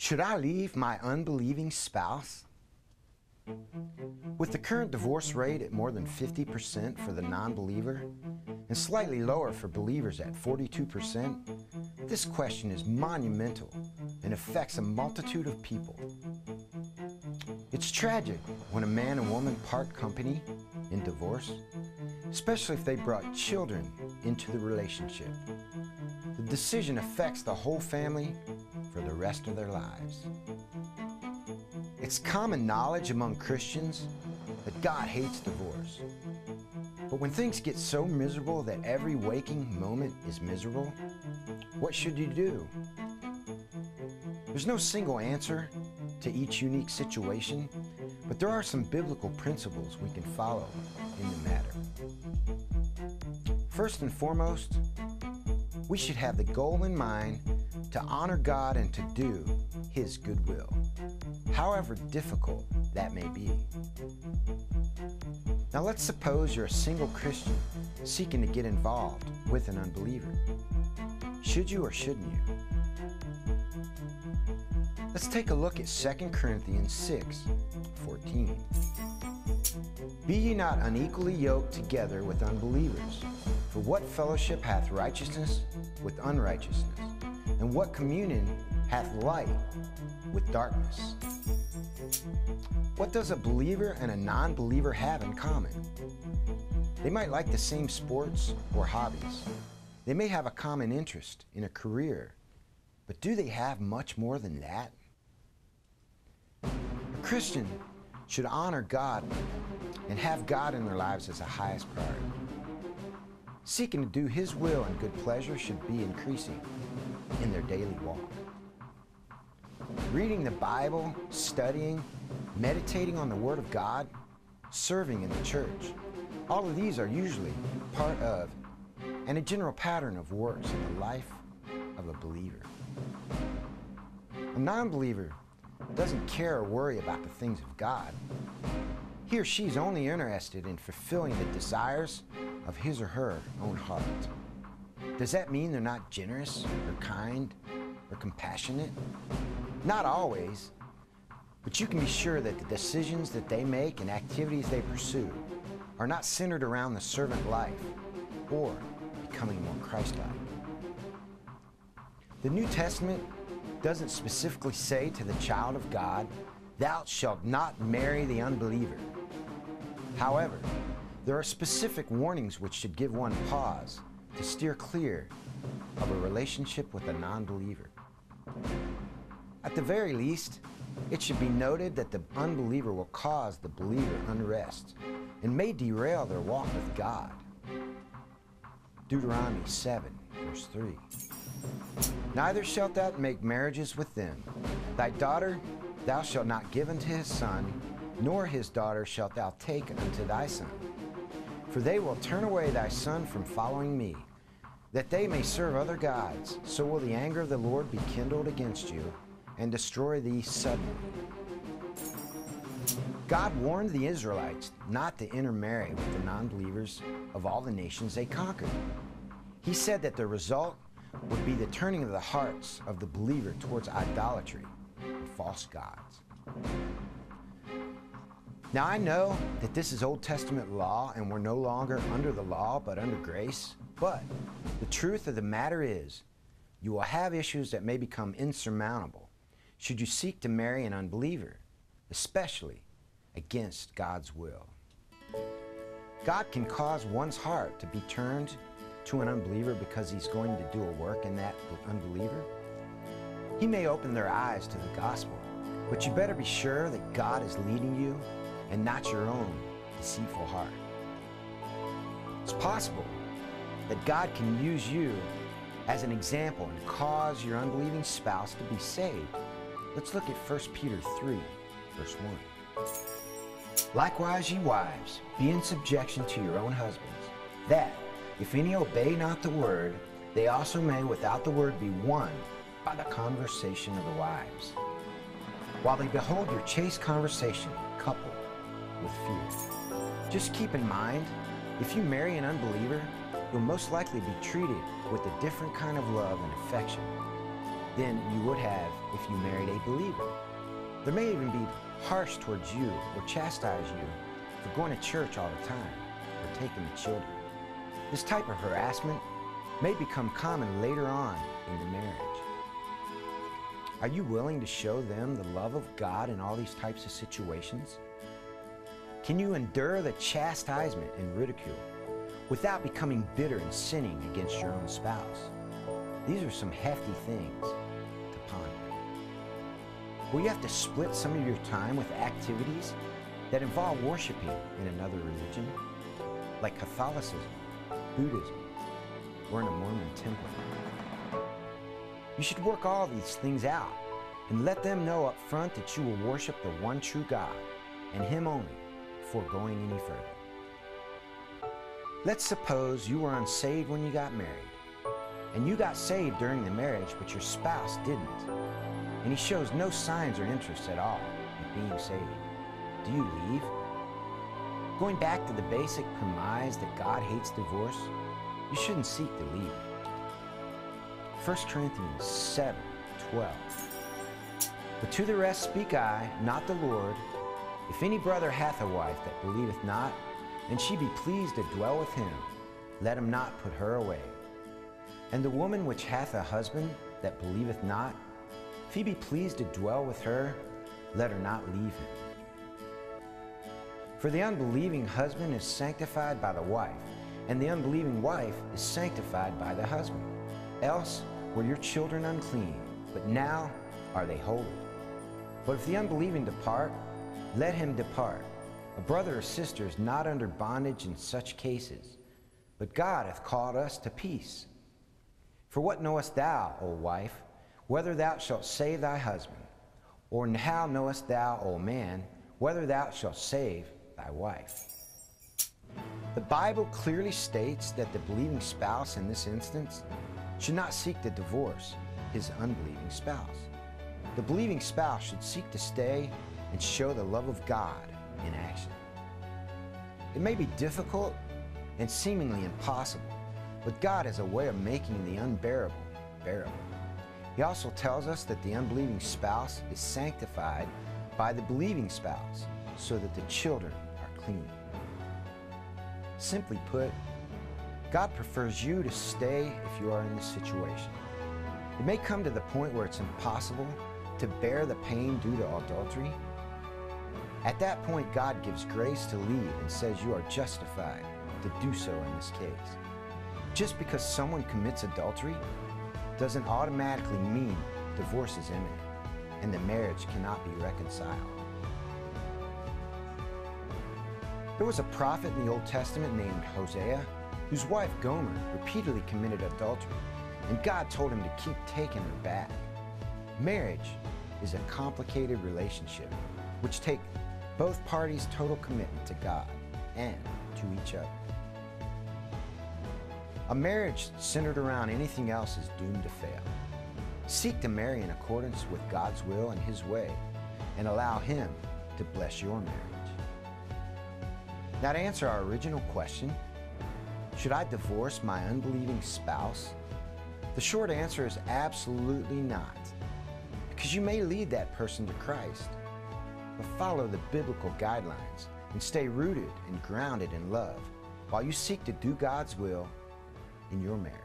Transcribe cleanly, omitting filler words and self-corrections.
Should I leave my unbelieving spouse? With the current divorce rate at more than 50% for the non-believer and slightly lower for believers at 42%, this question is monumental and affects a multitude of people. It's tragic when a man and woman part company in divorce, especially if they brought children into the relationship. The decision affects the whole family for the rest of their lives. It's common knowledge among Christians that God hates divorce. But when things get so miserable that every waking moment is miserable, what should you do? There's no single answer to each unique situation, but there are some biblical principles we can follow in the matter. First and foremost, we should have the goal in mind to honor God and to do His good will, however difficult that may be. Now let's suppose you're a single Christian seeking to get involved with an unbeliever. Should you or shouldn't you? Let's take a look at 2 Corinthians 6:14. Be ye not unequally yoked together with unbelievers. For what fellowship hath righteousness with unrighteousness? And what communion hath light with darkness? What does a believer and a non-believer have in common? They might like the same sports or hobbies. They may have a common interest in a career, but do they have much more than that? A Christian should honor God and have God in their lives as the highest priority. Seeking to do His will and good pleasure should be increasing in their daily walk. Reading the Bible, studying, meditating on the Word of God, serving in the church, all of these are usually part of and a general pattern of works in the life of a believer. A non-believer doesn't care or worry about the things of God. He or she is only interested in fulfilling the desires of his or her own heart. Does that mean they're not generous or kind or compassionate? Not always, but you can be sure that the decisions that they make and activities they pursue are not centered around the servant life or becoming more Christ-like. The New Testament doesn't specifically say to the child of God, "Thou shalt not marry the unbeliever." However, there are specific warnings which should give one pause to steer clear of a relationship with a non-believer. At the very least, it should be noted that the unbeliever will cause the believer unrest and may derail their walk with God. Deuteronomy 7:3. Neither shalt thou make marriages with them. Thy daughter thou shalt not give unto his son, nor his daughter shalt thou take unto thy son. For they will turn away thy son from following me, that they may serve other gods. So will the anger of the Lord be kindled against you, and destroy thee suddenly. God warned the Israelites not to intermarry with the non-believers of all the nations they conquered. He said that the result would be the turning of the hearts of the believer towards idolatry and false gods. Now I know that this is Old Testament law and we're no longer under the law but under grace, but the truth of the matter is you will have issues that may become insurmountable should you seek to marry an unbeliever, especially against God's will. God can cause one's heart to be turned to an unbeliever because He's going to do a work in that unbeliever. He may open their eyes to the gospel, but you better be sure that God is leading you and not your own deceitful heart. It's possible that God can use you as an example and cause your unbelieving spouse to be saved. Let's look at 1 Peter 3:1. Likewise, ye wives, be in subjection to your own husbands, that, if any obey not the word, they also may without the word be won by the conversation of the wives, while they behold your chaste conversation coupled with fear. Just keep in mind, if you marry an unbeliever, you'll most likely be treated with a different kind of love and affection than you would have if you married a believer. They may even be harsh towards you or chastise you for going to church all the time or taking the children. This type of harassment may become common later on in the marriage. Are you willing to show them the love of God in all these types of situations? Can you endure the chastisement and ridicule without becoming bitter and sinning against your own spouse? These are some hefty things to ponder. Will you have to split some of your time with activities that involve worshiping in another religion, like Catholicism, Buddhism, or in a Mormon temple? You should work all these things out and let them know up front that you will worship the one true God and Him only before going any further. Let's suppose you were unsaved when you got married, and you got saved during the marriage, but your spouse didn't, and he shows no signs or interest at all in being saved. Do you leave? Going back to the basic premise that God hates divorce, you shouldn't seek to leave it. 1 Corinthians 7:12. But to the rest speak I, not the Lord. If any brother hath a wife that believeth not, and she be pleased to dwell with him, let him not put her away. And the woman which hath a husband that believeth not, if he be pleased to dwell with her, let her not leave him. For the unbelieving husband is sanctified by the wife, and the unbelieving wife is sanctified by the husband. Else were your children unclean, but now are they holy. But if the unbelieving depart, let him depart. A brother or sister is not under bondage in such cases, but God hath called us to peace. For what knowest thou, O wife, whether thou shalt save thy husband? Or how knowest thou, O man, whether thou shalt save thy wife? The Bible clearly states that the believing spouse in this instance should not seek to divorce his unbelieving spouse. The believing spouse should seek to stay and show the love of God in action. It may be difficult and seemingly impossible, but God has a way of making the unbearable bearable. He also tells us that the unbelieving spouse is sanctified by the believing spouse so that the children are clean. Simply put, God prefers you to stay if you are in this situation. It may come to the point where it's impossible to bear the pain due to adultery. At that point, God gives grace to leave and says you are justified to do so in this case. Just because someone commits adultery doesn't automatically mean divorce is imminent and the marriage cannot be reconciled. There was a prophet in the Old Testament named Hosea whose wife Gomer repeatedly committed adultery, and God told him to keep taking her back. Marriage is a complicated relationship which takes both parties' total commitment to God and to each other. A marriage centered around anything else is doomed to fail. Seek to marry in accordance with God's will and His way, and allow Him to bless your marriage. Now, to answer our original question, should I divorce my unbelieving spouse? The short answer is absolutely not, because you may lead that person to Christ, but follow the biblical guidelines and stay rooted and grounded in love while you seek to do God's will in your marriage.